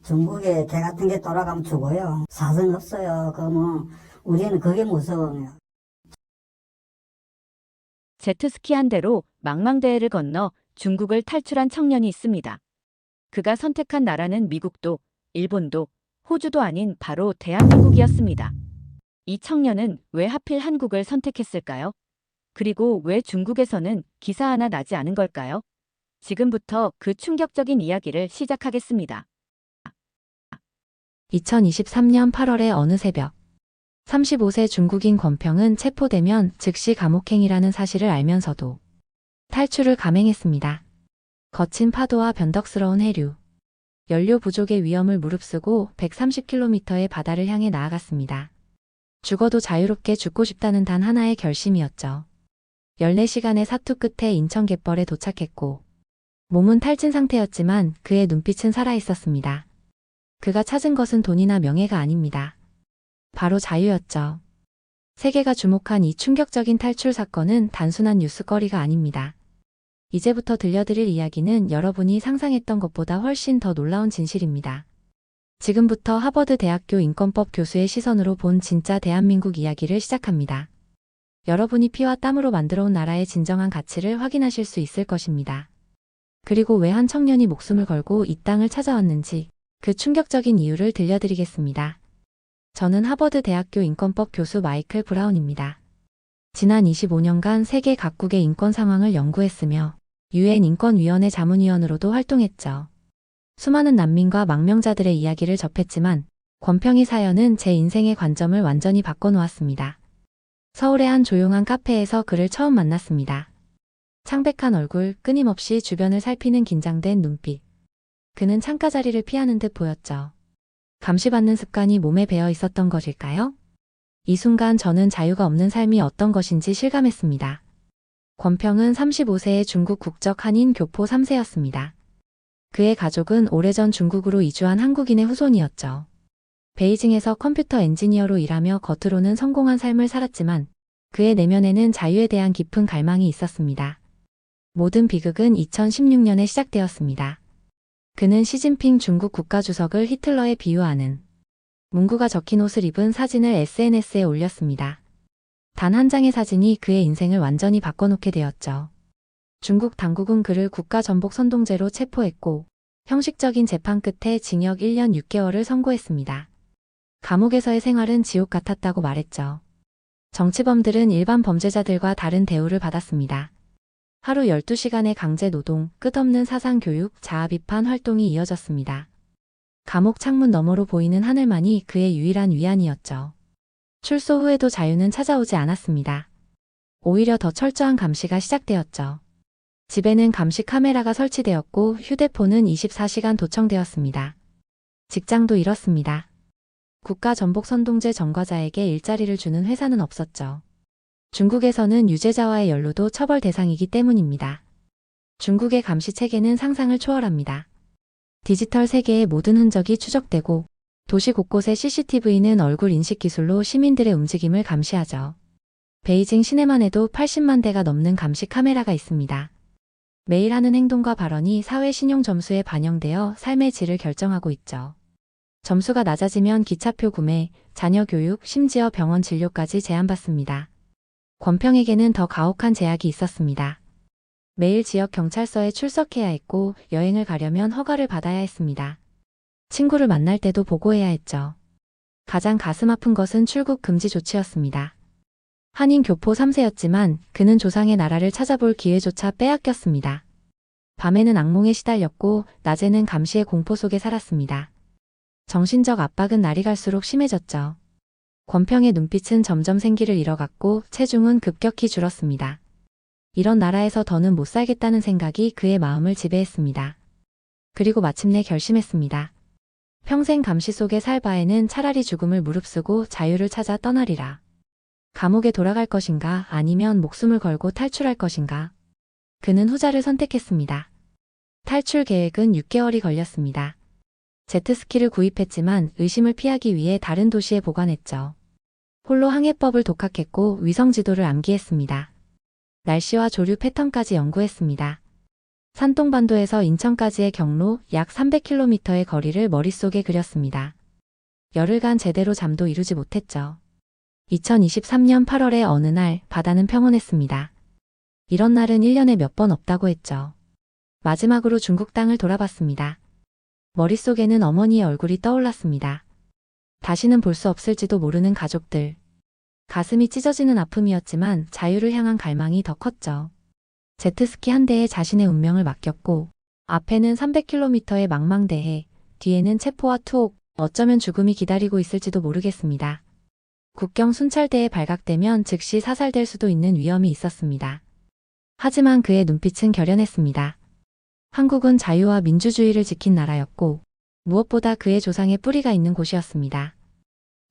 중국에 개 같은 게 돌아가면 죽어요. 사선 없어요. 우리는 그게 무서워요. 제트스키 한 대로 망망대해를 건너 중국을 탈출한 청년이 있습니다. 그가 선택한 나라는 미국도, 일본도, 호주도 아닌 바로 대한민국이었습니다. 이 청년은 왜 하필 한국을 선택했을까요? 그리고 왜 중국에서는 기사 하나 나지 않은 걸까요? 지금부터 그 충격적인 이야기를 시작하겠습니다. 2023년 8월의 어느 새벽, 35세 중국인 권평은 체포되면 즉시 감옥행이라는 사실을 알면서도 탈출을 감행했습니다. 거친 파도와 변덕스러운 해류, 연료 부족의 위험을 무릅쓰고 130km의 바다를 향해 나아갔습니다. 죽어도 자유롭게 죽고 싶다는 단 하나의 결심이었죠. 14시간의 사투 끝에 인천 갯벌에 도착했고, 몸은 탈진 상태였지만 그의 눈빛은 살아있었습니다. 그가 찾은 것은 돈이나 명예가 아닙니다. 바로 자유였죠. 세계가 주목한 이 충격적인 탈출 사건은 단순한 뉴스거리가 아닙니다. 이제부터 들려드릴 이야기는 여러분이 상상했던 것보다 훨씬 더 놀라운 진실입니다. 지금부터 하버드 대학교 인권법 교수의 시선으로 본 진짜 대한민국 이야기를 시작합니다. 여러분이 피와 땀으로 만들어온 나라의 진정한 가치를 확인하실 수 있을 것입니다. 그리고 왜 한 청년이 목숨을 걸고 이 땅을 찾아왔는지 그 충격적인 이유를 들려드리겠습니다. 저는 하버드 대학교 인권법 교수 마이클 브라운입니다. 지난 25년간 세계 각국의 인권 상황을 연구했으며 UN 인권위원회 자문위원으로도 활동했죠. 수많은 난민과 망명자들의 이야기를 접했지만 권평이 사연은 제 인생의 관점을 완전히 바꿔놓았습니다. 서울의 한 조용한 카페에서 그를 처음 만났습니다. 창백한 얼굴, 끊임없이 주변을 살피는 긴장된 눈빛. 그는 창가 자리를 피하는 듯 보였죠. 감시받는 습관이 몸에 배어 있었던 것일까요? 이 순간 저는 자유가 없는 삶이 어떤 것인지 실감했습니다. 권평은 35세의 중국 국적 한인 교포 3세였습니다. 그의 가족은 오래전 중국으로 이주한 한국인의 후손이었죠. 베이징에서 컴퓨터 엔지니어로 일하며 겉으로는 성공한 삶을 살았지만 그의 내면에는 자유에 대한 깊은 갈망이 있었습니다. 모든 비극은 2016년에 시작되었습니다. 그는 시진핑 중국 국가주석을 히틀러에 비유하는 문구가 적힌 옷을 입은 사진을 SNS에 올렸습니다. 단 한 장의 사진이 그의 인생을 완전히 바꿔놓게 되었죠. 중국 당국은 그를 국가전복 선동죄로 체포했고 형식적인 재판 끝에 징역 1년 6개월을 선고했습니다. 감옥에서의 생활은 지옥 같았다고 말했죠. 정치범들은 일반 범죄자들과 다른 대우를 받았습니다. 하루 12시간의 강제 노동, 끝없는 사상 교육, 자아 비판 활동이 이어졌습니다. 감옥 창문 너머로 보이는 하늘만이 그의 유일한 위안이었죠. 출소 후에도 자유는 찾아오지 않았습니다. 오히려 더 철저한 감시가 시작되었죠. 집에는 감시 카메라가 설치되었고 휴대폰은 24시간 도청되었습니다. 직장도 잃었습니다. 국가 전복 선동죄 전과자에게 일자리를 주는 회사는 없었죠. 중국에서는 유죄자와의 연루도 처벌 대상이기 때문입니다. 중국의 감시 체계는 상상을 초월합니다. 디지털 세계의 모든 흔적이 추적되고 도시 곳곳의 CCTV는 얼굴 인식 기술로 시민들의 움직임을 감시하죠. 베이징 시내만 해도 80만 대가 넘는 감시 카메라가 있습니다. 매일 하는 행동과 발언이 사회 신용 점수에 반영되어 삶의 질을 결정하고 있죠. 점수가 낮아지면 기차표 구매, 자녀 교육, 심지어 병원 진료까지 제한받습니다. 권평에게는 더 가혹한 제약이 있었습니다. 매일 지역 경찰서에 출석해야 했고 여행을 가려면 허가를 받아야 했습니다. 친구를 만날 때도 보고해야 했죠. 가장 가슴 아픈 것은 출국 금지 조치였습니다. 한인 교포 3세였지만 그는 조상의 나라를 찾아볼 기회조차 빼앗겼습니다. 밤에는 악몽에 시달렸고 낮에는 감시의 공포 속에 살았습니다. 정신적 압박은 날이 갈수록 심해졌죠. 권평의 눈빛은 점점 생기를 잃어갔고 체중은 급격히 줄었습니다. 이런 나라에서 더는 못 살겠다는 생각이 그의 마음을 지배했습니다. 그리고 마침내 결심했습니다. 평생 감시 속에 살 바에는 차라리 죽음을 무릅쓰고 자유를 찾아 떠나리라. 감옥에 돌아갈 것인가 아니면 목숨을 걸고 탈출할 것인가. 그는 후자를 선택했습니다. 탈출 계획은 6개월이 걸렸습니다. 제트스키를 구입했지만 의심을 피하기 위해 다른 도시에 보관했죠. 홀로 항해법을 독학했고 위성 지도를 암기했습니다. 날씨와 조류 패턴까지 연구했습니다. 산동반도에서 인천까지의 경로 약 300km의 거리를 머릿속에 그렸습니다. 열흘간 제대로 잠도 이루지 못했죠. 2023년 8월의 어느 날 바다는 평온했습니다. 이런 날은 1년에 몇 번 없다고 했죠. 마지막으로 중국 땅을 돌아봤습니다. 머릿속에는 어머니의 얼굴이 떠올랐습니다. 다시는 볼 수 없을지도 모르는 가족들. 가슴이 찢어지는 아픔이었지만 자유를 향한 갈망이 더 컸죠. 제트스키 한 대에 자신의 운명을 맡겼고 앞에는 300km의 망망대해, 뒤에는 체포와 투옥, 어쩌면 죽음이 기다리고 있을지도 모르겠습니다. 국경 순찰대에 발각되면 즉시 사살될 수도 있는 위험이 있었습니다. 하지만 그의 눈빛은 결연했습니다. 한국은 자유와 민주주의를 지킨 나라였고 무엇보다 그의 조상의 뿌리가 있는 곳이었습니다.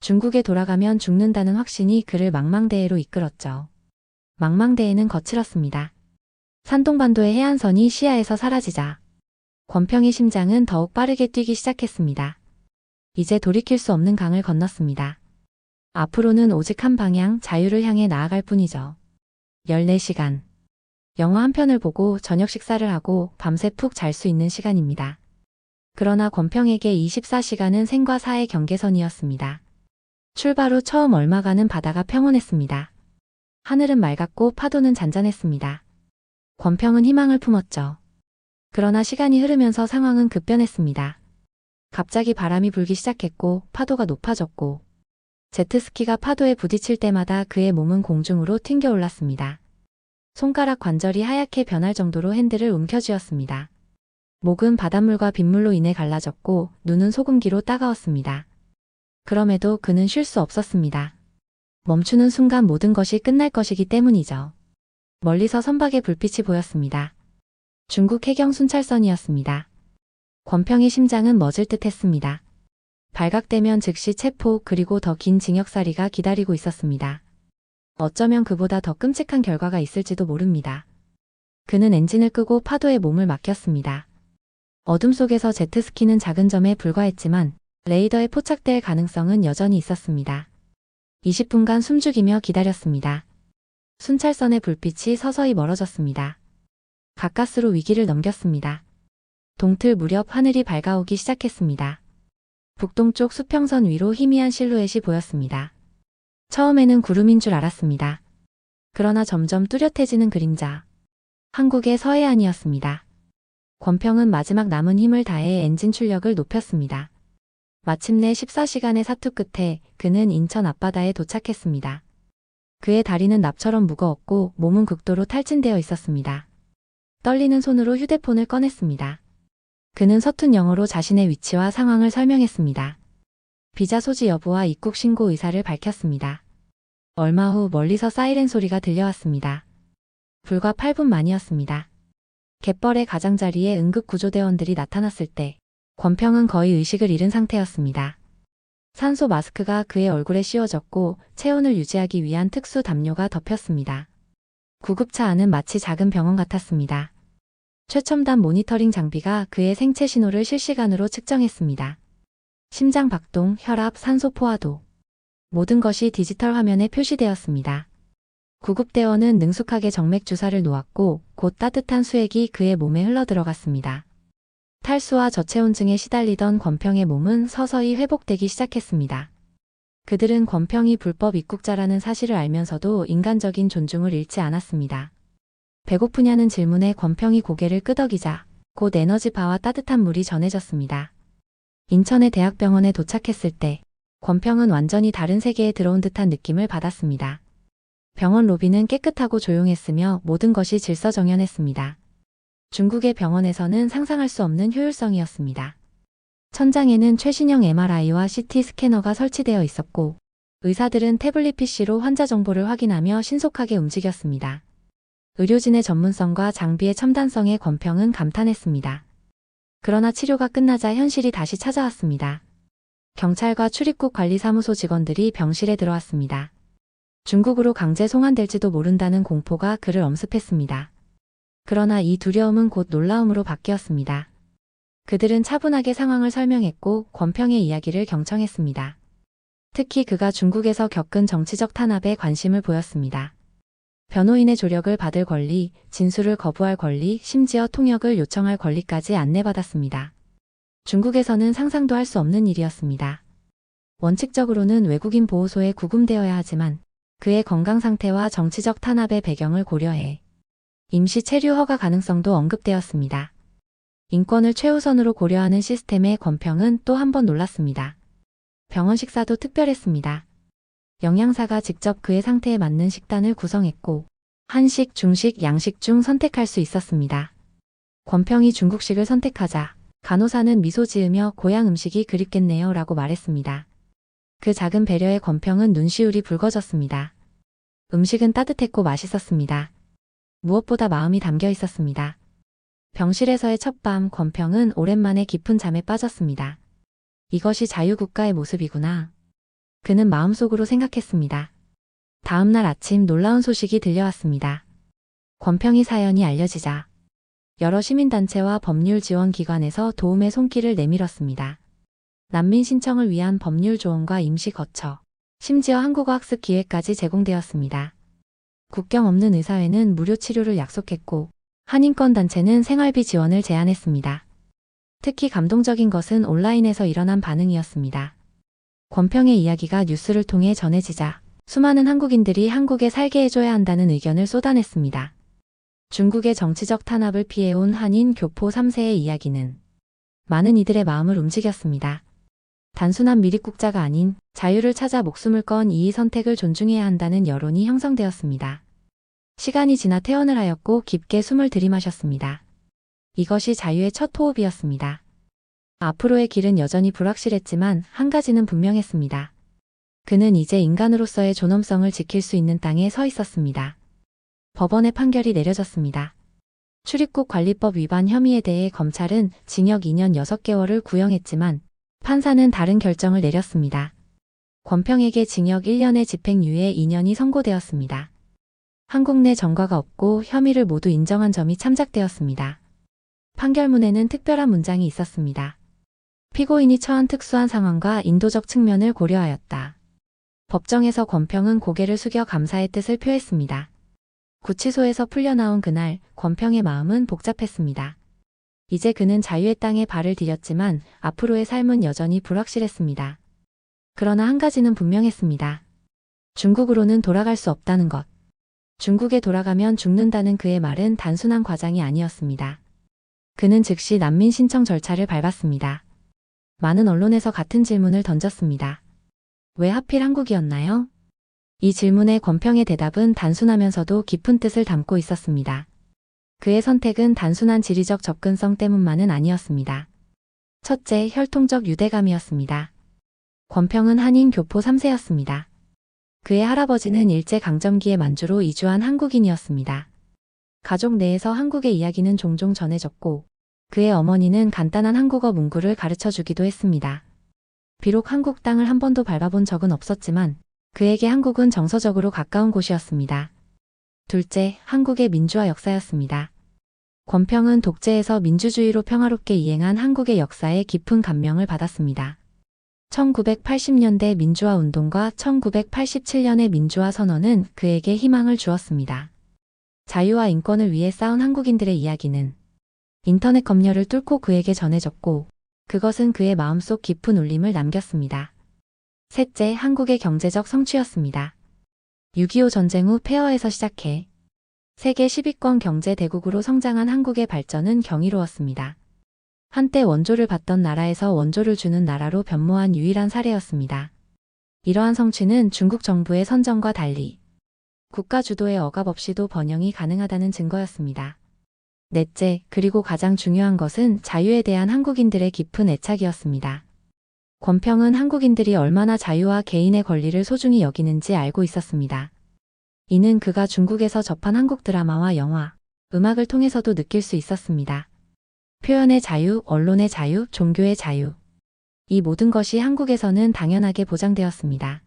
중국에 돌아가면 죽는다는 확신이 그를 망망대해로 이끌었죠. 망망대해는 거칠었습니다. 산동반도의 해안선이 시야에서 사라지자 권평의 심장은 더욱 빠르게 뛰기 시작했습니다. 이제 돌이킬 수 없는 강을 건넜습니다. 앞으로는 오직 한 방향, 자유를 향해 나아갈 뿐이죠. 14시간. 영화 한 편을 보고 저녁 식사를 하고 밤새 푹 잘 수 있는 시간입니다. 그러나 권평에게 24시간은 생과 사의 경계선이었습니다. 출발 후 처음 얼마간은 바다가 평온했습니다. 하늘은 맑았고 파도는 잔잔했습니다. 권평은 희망을 품었죠. 그러나 시간이 흐르면서 상황은 급변했습니다. 갑자기 바람이 불기 시작했고 파도가 높아졌고 제트스키가 파도에 부딪힐 때마다 그의 몸은 공중으로 튕겨 올랐습니다. 손가락 관절이 하얗게 변할 정도로 핸들을 움켜쥐었습니다. 목은 바닷물과 빗물로 인해 갈라졌고 눈은 소금기로 따가웠습니다. 그럼에도 그는 쉴 수 없었습니다. 멈추는 순간 모든 것이 끝날 것이기 때문이죠. 멀리서 선박의 불빛이 보였습니다. 중국 해경 순찰선이었습니다. 권평의 심장은 멎을 듯 했습니다. 발각되면 즉시 체포 그리고 더 긴 징역살이가 기다리고 있었습니다. 어쩌면 그보다 더 끔찍한 결과가 있을지도 모릅니다. 그는 엔진을 끄고 파도에 몸을 맡겼습니다. 어둠 속에서 제트스키는 작은 점에 불과했지만 레이더에 포착될 가능성은 여전히 있었습니다. 20분간 숨죽이며 기다렸습니다. 순찰선의 불빛이 서서히 멀어졌습니다. 가까스로 위기를 넘겼습니다. 동틀 무렵 하늘이 밝아오기 시작했습니다. 북동쪽 수평선 위로 희미한 실루엣이 보였습니다. 처음에는 구름인 줄 알았습니다. 그러나 점점 뚜렷해지는 그림자. 한국의 서해안이었습니다. 권평은 마지막 남은 힘을 다해 엔진 출력을 높였습니다. 마침내 14시간의 사투 끝에 그는 인천 앞바다에 도착했습니다. 그의 다리는 납처럼 무거웠고 몸은 극도로 탈진되어 있었습니다. 떨리는 손으로 휴대폰을 꺼냈습니다. 그는 서툰 영어로 자신의 위치와 상황을 설명했습니다. 비자 소지 여부와 입국 신고 의사를 밝혔습니다. 얼마 후 멀리서 사이렌 소리가 들려왔습니다. 불과 8분 만이었습니다. 갯벌의 가장자리에 응급구조대원들이 나타났을 때 권평은 거의 의식을 잃은 상태였습니다. 산소 마스크가 그의 얼굴에 씌워졌고 체온을 유지하기 위한 특수 담요가 덮였습니다. 구급차 안은 마치 작은 병원 같았습니다. 최첨단 모니터링 장비가 그의 생체 신호를 실시간으로 측정했습니다. 심장 박동, 혈압, 산소 포화도. 모든 것이 디지털 화면에 표시되었습니다. 구급대원은 능숙하게 정맥 주사를 놓았고 곧 따뜻한 수액이 그의 몸에 흘러들어갔습니다. 탈수와 저체온증에 시달리던 권평의 몸은 서서히 회복되기 시작했습니다. 그들은 권평이 불법 입국자라는 사실을 알면서도 인간적인 존중을 잃지 않았습니다. 배고프냐는 질문에 권평이 고개를 끄덕이자 곧 에너지바와 따뜻한 물이 전해졌습니다. 인천의 대학병원에 도착했을 때 권평은 완전히 다른 세계에 들어온 듯한 느낌을 받았습니다. 병원 로비는 깨끗하고 조용했으며 모든 것이 질서정연했습니다. 중국의 병원에서는 상상할 수 없는 효율성이었습니다. 천장에는 최신형 MRI와 CT 스캐너가 설치되어 있었고 의사들은 태블릿 PC로 환자 정보를 확인하며 신속하게 움직였습니다. 의료진의 전문성과 장비의 첨단성에 권평은 감탄했습니다. 그러나 치료가 끝나자 현실이 다시 찾아왔습니다. 경찰과 출입국 관리사무소 직원들이 병실에 들어왔습니다. 중국으로 강제 송환될지도 모른다는 공포가 그를 엄습했습니다. 그러나 이 두려움은 곧 놀라움으로 바뀌었습니다. 그들은 차분하게 상황을 설명했고 권평의 이야기를 경청했습니다. 특히 그가 중국에서 겪은 정치적 탄압에 관심을 보였습니다. 변호인의 조력을 받을 권리, 진술을 거부할 권리, 심지어 통역을 요청할 권리까지 안내받았습니다. 중국에서는 상상도 할 수 없는 일이었습니다. 원칙적으로는 외국인 보호소에 구금되어야 하지만 그의 건강 상태와 정치적 탄압의 배경을 고려해 임시 체류 허가 가능성도 언급되었습니다. 인권을 최우선으로 고려하는 시스템의 권평은 또 한 번 놀랐습니다. 병원 식사도 특별했습니다. 영양사가 직접 그의 상태에 맞는 식단을 구성했고 한식, 중식, 양식 중 선택할 수 있었습니다. 권평이 중국식을 선택하자 간호사는 미소 지으며 고향 음식이 그립겠네요 라고 말했습니다. 그 작은 배려에 권평은 눈시울이 붉어졌습니다. 음식은 따뜻했고 맛있었습니다. 무엇보다 마음이 담겨 있었습니다. 병실에서의 첫밤 권평은 오랜만에 깊은 잠에 빠졌습니다. 이것이 자유국가의 모습이구나. 그는 마음속으로 생각했습니다. 다음 날 아침 놀라운 소식이 들려왔습니다. 권평이 사연이 알려지자 여러 시민단체와 법률지원기관에서 도움의 손길을 내밀었습니다. 난민 신청을 위한 법률 조언과 임시 거처, 심지어 한국어 학습 기회까지 제공되었습니다. 국경 없는 의사회는 무료 치료를 약속했고 한인권 단체는 생활비 지원을 제안했습니다. 특히 감동적인 것은 온라인에서 일어난 반응이었습니다. 권평의 이야기가 뉴스를 통해 전해지자 수많은 한국인들이 한국에 살게 해줘야 한다는 의견을 쏟아냈습니다. 중국의 정치적 탄압을 피해온 한인 교포 3세의 이야기는 많은 이들의 마음을 움직였습니다. 단순한 미립국자가 아닌 자유를 찾아 목숨을 건 이 선택을 존중해야 한다는 여론이 형성되었습니다. 시간이 지나 퇴원을 하였고 깊게 숨을 들이마셨습니다. 이것이 자유의 첫 호흡이었습니다. 앞으로의 길은 여전히 불확실했지만 한 가지는 분명했습니다. 그는 이제 인간으로서의 존엄성을 지킬 수 있는 땅에 서 있었습니다. 법원의 판결이 내려졌습니다. 출입국 관리법 위반 혐의에 대해 검찰은 징역 2년 6개월을 구형했지만 판사는 다른 결정을 내렸습니다. 권평에게 징역 1년의 집행유예 2년이 선고되었습니다. 한국 내 전과가 없고 혐의를 모두 인정한 점이 참작되었습니다. 판결문에는 특별한 문장이 있었습니다. 피고인이 처한 특수한 상황과 인도적 측면을 고려하였다. 법정에서 권평은 고개를 숙여 감사의 뜻을 표했습니다. 구치소에서 풀려나온 그날 권평의 마음은 복잡했습니다. 이제 그는 자유의 땅에 발을 디뎠지만 앞으로의 삶은 여전히 불확실했습니다. 그러나 한 가지는 분명했습니다. 중국으로는 돌아갈 수 없다는 것. 중국에 돌아가면 죽는다는 그의 말은 단순한 과장이 아니었습니다. 그는 즉시 난민 신청 절차를 밟았습니다. 많은 언론에서 같은 질문을 던졌습니다. 왜 하필 한국이었나요? 이 질문에 권평의 대답은 단순하면서도 깊은 뜻을 담고 있었습니다. 그의 선택은 단순한 지리적 접근성 때문만은 아니었습니다. 첫째, 혈통적 유대감이었습니다. 권평은 한인 교포 3세였습니다. 그의 할아버지는 일제강점기의 만주로 이주한 한국인이었습니다. 가족 내에서 한국의 이야기는 종종 전해졌고 그의 어머니는 간단한 한국어 문구를 가르쳐주기도 했습니다. 비록 한국 땅을 한 번도 밟아본 적은 없었지만 그에게 한국은 정서적으로 가까운 곳이었습니다. 둘째, 한국의 민주화 역사였습니다. 권평은 독재에서 민주주의로 평화롭게 이행한 한국의 역사에 깊은 감명을 받았습니다. 1980년대 민주화 운동과 1987년의 민주화 선언은 그에게 희망을 주었습니다. 자유와 인권을 위해 싸운 한국인들의 이야기는 인터넷 검열을 뚫고 그에게 전해졌고 그것은 그의 마음속 깊은 울림을 남겼습니다. 셋째, 한국의 경제적 성취였습니다. 6.25 전쟁 후 폐허에서 시작해 세계 10위권 경제 대국으로 성장한 한국의 발전은 경이로웠습니다. 한때 원조를 받던 나라에서 원조를 주는 나라로 변모한 유일한 사례였습니다. 이러한 성취는 중국 정부의 선정과 달리 국가 주도의 억압 없이도 번영이 가능하다는 증거였습니다. 넷째, 그리고 가장 중요한 것은 자유에 대한 한국인들의 깊은 애착이었습니다. 권평은 한국인들이 얼마나 자유와 개인의 권리를 소중히 여기는지 알고 있었습니다. 이는 그가 중국에서 접한 한국 드라마와 영화, 음악을 통해서도 느낄 수 있었습니다. 표현의 자유, 언론의 자유, 종교의 자유. 이 모든 것이 한국에서는 당연하게 보장되었습니다.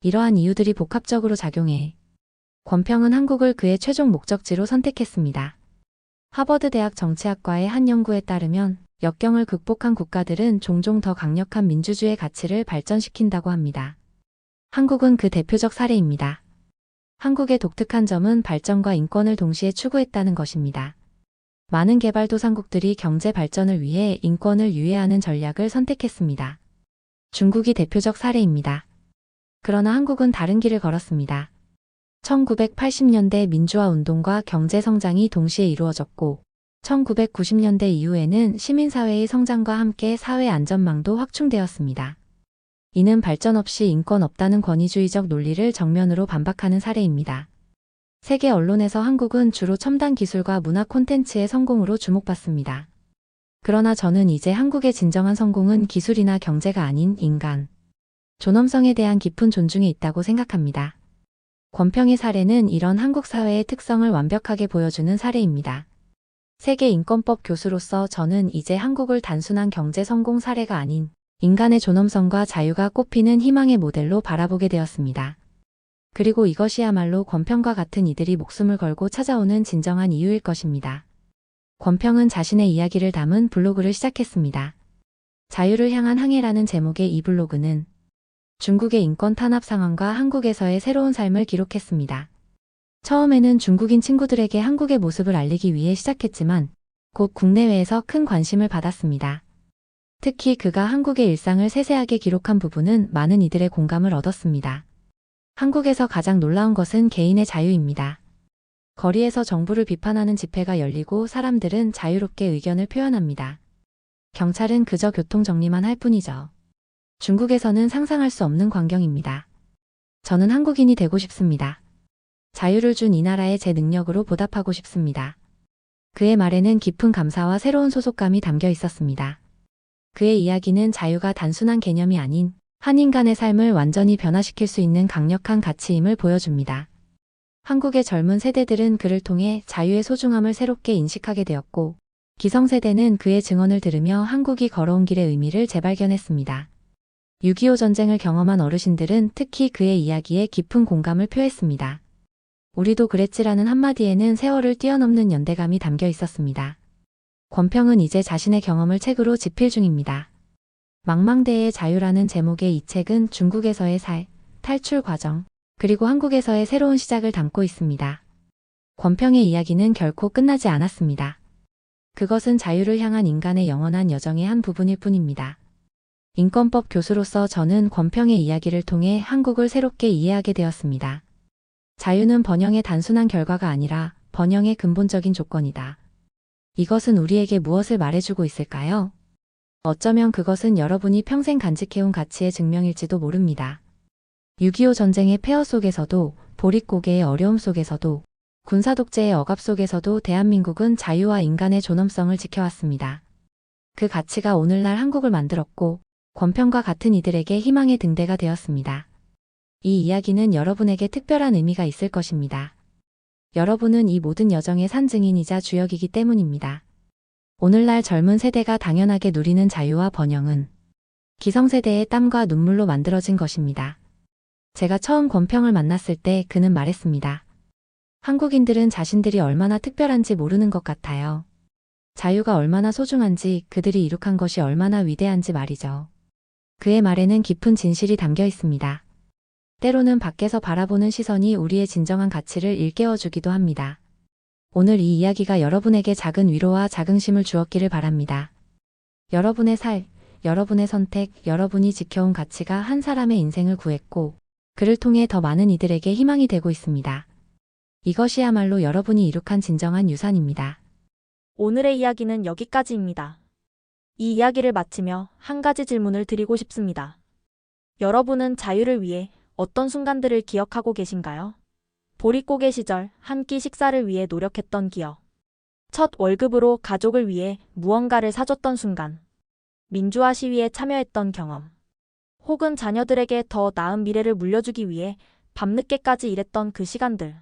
이러한 이유들이 복합적으로 작용해 권평은 한국을 그의 최종 목적지로 선택했습니다. 하버드 대학 정치학과의 한 연구에 따르면 역경을 극복한 국가들은 종종 더 강력한 민주주의 가치를 발전시킨다고 합니다. 한국은 그 대표적 사례입니다. 한국의 독특한 점은 발전과 인권을 동시에 추구했다는 것입니다. 많은 개발도상국들이 경제 발전을 위해 인권을 유예하는 전략을 선택했습니다. 중국이 대표적 사례입니다. 그러나 한국은 다른 길을 걸었습니다. 1980년대 민주화 운동과 경제 성장이 동시에 이루어졌고 1990년대 이후에는 시민사회의 성장과 함께 사회 안전망도 확충되었습니다. 이는 발전 없이 인권 없다는 권위주의적 논리를 정면으로 반박하는 사례입니다. 세계 언론에서 한국은 주로 첨단 기술과 문화 콘텐츠의 성공으로 주목받습니다. 그러나 저는 이제 한국의 진정한 성공은 기술이나 경제가 아닌 인간, 존엄성에 대한 깊은 존중에 있다고 생각합니다. 권평의 사례는 이런 한국 사회의 특성을 완벽하게 보여주는 사례입니다. 세계 인권법 교수로서 저는 이제 한국을 단순한 경제 성공 사례가 아닌 인간의 존엄성과 자유가 꽃피는 희망의 모델로 바라보게 되었습니다. 그리고 이것이야말로 권평과 같은 이들이 목숨을 걸고 찾아오는 진정한 이유일 것입니다. 권평은 자신의 이야기를 담은 블로그를 시작했습니다. 자유를 향한 항해라는 제목의 이 블로그는 중국의 인권 탄압 상황과 한국에서의 새로운 삶을 기록했습니다. 처음에는 중국인 친구들에게 한국의 모습을 알리기 위해 시작했지만 곧 국내외에서 큰 관심을 받았습니다. 특히 그가 한국의 일상을 세세하게 기록한 부분은 많은 이들의 공감을 얻었습니다. 한국에서 가장 놀라운 것은 개인의 자유입니다. 거리에서 정부를 비판하는 집회가 열리고 사람들은 자유롭게 의견을 표현합니다. 경찰은 그저 교통 정리만 할 뿐이죠. 중국에서는 상상할 수 없는 광경입니다. 저는 한국인이 되고 싶습니다. 자유를 준 이 나라에 제 능력으로 보답하고 싶습니다. 그의 말에는 깊은 감사와 새로운 소속감이 담겨 있었습니다. 그의 이야기는 자유가 단순한 개념이 아닌 한 인간의 삶을 완전히 변화시킬 수 있는 강력한 가치임을 보여줍니다. 한국의 젊은 세대들은 그를 통해 자유의 소중함을 새롭게 인식하게 되었고, 기성세대는 그의 증언을 들으며 한국이 걸어온 길의 의미를 재발견했습니다. 6.25 전쟁을 경험한 어르신들은 특히 그의 이야기에 깊은 공감을 표했습니다. 우리도 그랬지라는 한마디에는 세월을 뛰어넘는 연대감이 담겨 있었습니다. 권평은 이제 자신의 경험을 책으로 집필 중입니다. 망망대해의 자유라는 제목의 이 책은 중국에서의 탈출 과정, 그리고 한국에서의 새로운 시작을 담고 있습니다. 권평의 이야기는 결코 끝나지 않았습니다. 그것은 자유를 향한 인간의 영원한 여정의 한 부분일 뿐입니다. 인권법 교수로서 저는 권평의 이야기를 통해 한국을 새롭게 이해하게 되었습니다. 자유는 번영의 단순한 결과가 아니라 번영의 근본적인 조건이다. 이것은 우리에게 무엇을 말해주고 있을까요? 어쩌면 그것은 여러분이 평생 간직해온 가치의 증명일지도 모릅니다. 6.25 전쟁의 폐허 속에서도, 보릿고개의 어려움 속에서도, 군사독재의 억압 속에서도 대한민국은 자유와 인간의 존엄성을 지켜왔습니다. 그 가치가 오늘날 한국을 만들었고, 권평과 같은 이들에게 희망의 등대가 되었습니다. 이 이야기는 여러분에게 특별한 의미가 있을 것입니다. 여러분은 이 모든 여정의 산증인이자 주역이기 때문입니다. 오늘날 젊은 세대가 당연하게 누리는 자유와 번영은 기성세대의 땀과 눈물로 만들어진 것입니다. 제가 처음 권평을 만났을 때 그는 말했습니다. 한국인들은 자신들이 얼마나 특별한지 모르는 것 같아요. 자유가 얼마나 소중한지, 그들이 이룩한 것이 얼마나 위대한지 말이죠. 그의 말에는 깊은 진실이 담겨 있습니다. 때로는 밖에서 바라보는 시선이 우리의 진정한 가치를 일깨워주기도 합니다. 오늘 이 이야기가 여러분에게 작은 위로와 자긍심을 주었기를 바랍니다. 여러분의 여러분의 선택, 여러분이 지켜온 가치가 한 사람의 인생을 구했고, 그를 통해 더 많은 이들에게 희망이 되고 있습니다. 이것이야말로 여러분이 이룩한 진정한 유산입니다. 오늘의 이야기는 여기까지입니다. 이 이야기를 마치며 한 가지 질문을 드리고 싶습니다. 여러분은 자유를 위해 어떤 순간들을 기억하고 계신가요? 보릿고개 시절 한 끼 식사를 위해 노력했던 기억. 첫 월급으로 가족을 위해 무언가를 사줬던 순간. 민주화 시위에 참여했던 경험. 혹은 자녀들에게 더 나은 미래를 물려주기 위해 밤늦게까지 일했던 그 시간들.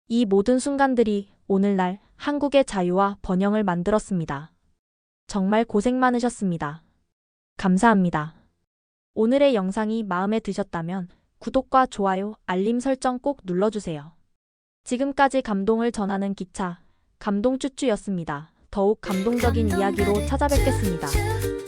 이 모든 순간들이 오늘날 한국의 자유와 번영을 만들었습니다. 정말 고생 많으셨습니다. 감사합니다. 오늘의 영상이 마음에 드셨다면 구독과 좋아요, 알림 설정 꼭 눌러주세요. 지금까지 감동을 전하는 기차, 감동쭈쭈였습니다. 더욱 감동적인 이야기로 찾아뵙겠습니다.